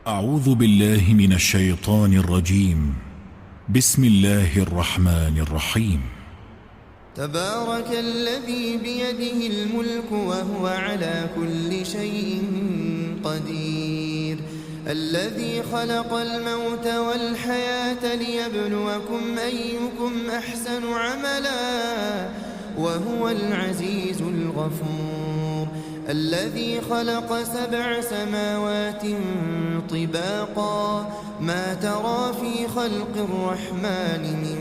أعوذ بالله من الشيطان الرجيم. بسم الله الرحمن الرحيم. تبارك الذي بيده الملك وهو على كل شيء قدير، الذي خلق الموت والحياة ليبلوكم أيكم أحسن عملا وهو العزيز الغفور، الذي خلق 7 سماوات طباقا ما ترى في خلق الرحمن من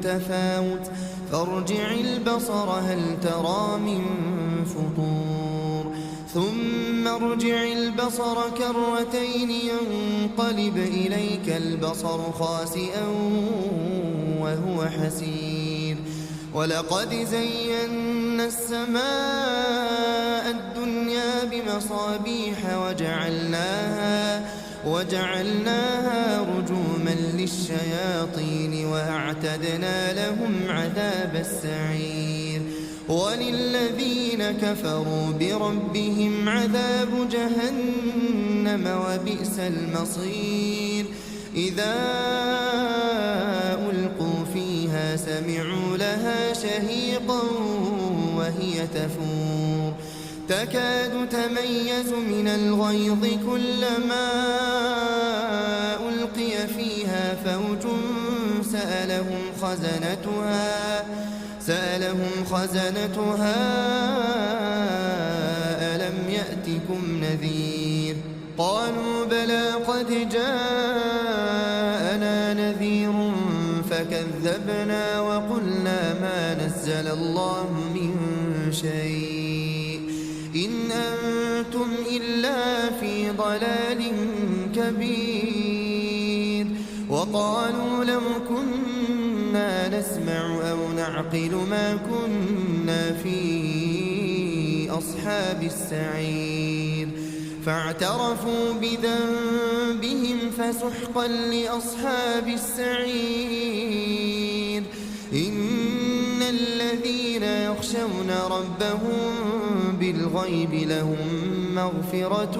تفاوت فارجع البصر هل ترى من فطور، ثم ارجع البصر كرتين ينقلب إليك البصر خاسئا وهو حسير، ولقد زينا السماء الدنيا بمصابيح وجعلناها رجوما للشياطين وأعتدنا لهم عذاب السعير، وللذين كفروا بربهم عذاب جهنم وبئس المصير، إذا ألقوا فيها سمعوا لها شهيقا وهي تفور تكاد تميز من الغيظ كلما ألقي فيها فوج سألهم خزنتها ألم يأتكم نذير، قالوا بلى قد جاءنا نذير فكذبنا وقلنا ما نزل الله من شيء إن أنتم إلا في ضلال كبير، وقالوا لو كنا نسمع أو نعقل ما كنا في أصحاب السعير، فاعترفوا بذنبهم فسحقا لأصحاب السعير، إن الذين يخشون ربهم بالغيب لهم مغفرة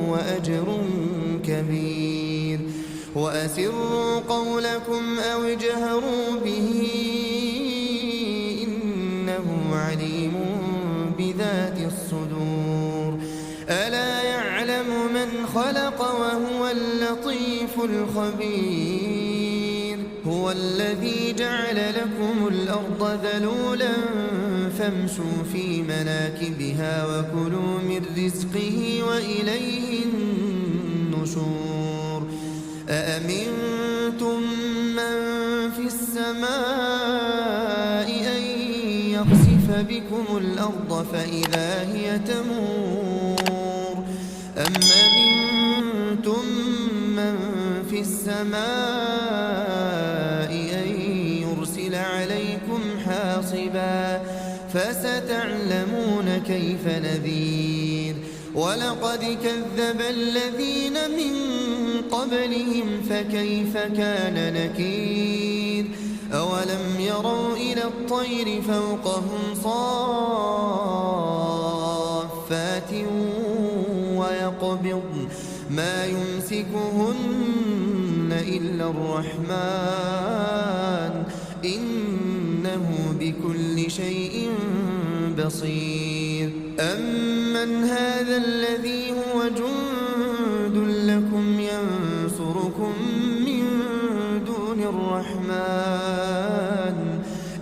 وأجر كبير، وأسروا قولكم أو اجهروا به إنه عليم بذات الصدور، ألا يعلم من خلق وهو اللطيف الخبير، هو الذي جعل لكم الأرض ذلولا فامشوا في مناكبها وكلوا من رزقه وإليه النشور، أأمنتم من في السماء أن يخسف بكم الأرض فإذا هي تمور، أم أمنتم من في السماء أن يرسل عليكم حاصبا فستعلمون كيف نذير، ولقد كذب الذين من قبلهم فكيف كان نكير، أولم يروا إلى الطير فوقهم صافات ويقبضن ما يمسكهن إلا الرحمن إنه بكل شيء بصير، أمن هذا الذي هو جند لكم ينصركم من دون الرحمن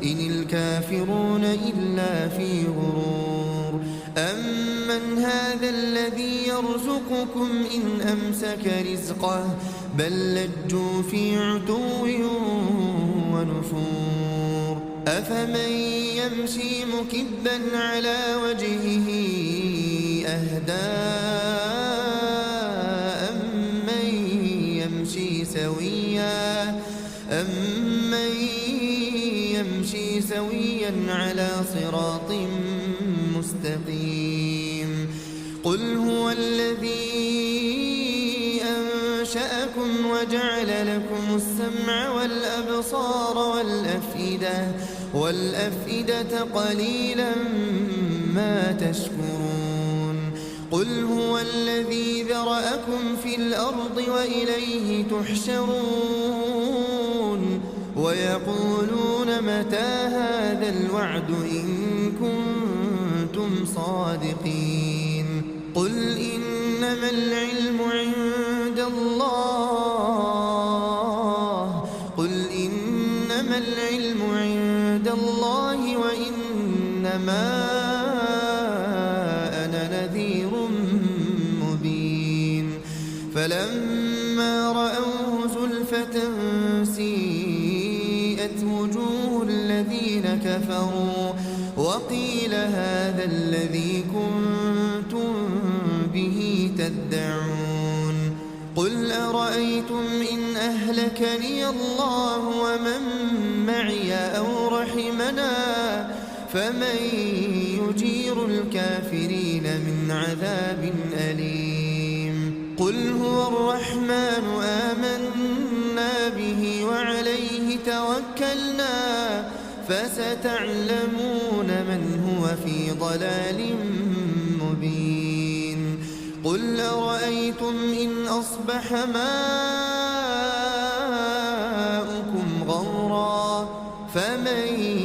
إن الكافرون إلا في غرور، أمن هذا الذي يرزقكم إن أمسك رزقه بل لجوا في عتو ونفور، أفمن يمشي مكبا على وجهه أهدى أمن يمشي سويا على صراط مستقيم، قل هو الذي أنشأكم وجعل لكم السمع والأبصار والأفئدة قليلا ما تشكرون، قل هو الذي ذرأكم في الأرض وإليه تحشرون ويقولون متى هذا الوعد إن كنتم صادقين قل إنما العلم عند الله وإنما أنا نذير مبين فلما رأوه زلفة سيئت وجوه الذين كفروا وقيل هذا الذي كنتم به تدعون قل أرأيتم إن أهلكني الله ومن معي أو رحمنا فمن يجير الكافرين من عذاب أليم قل هو الرحمن آمنا به وعليه توكلنا فستعلمون من هو في ضلال مبين قل أرأيتم إن أصبح ماؤكم غورا فمن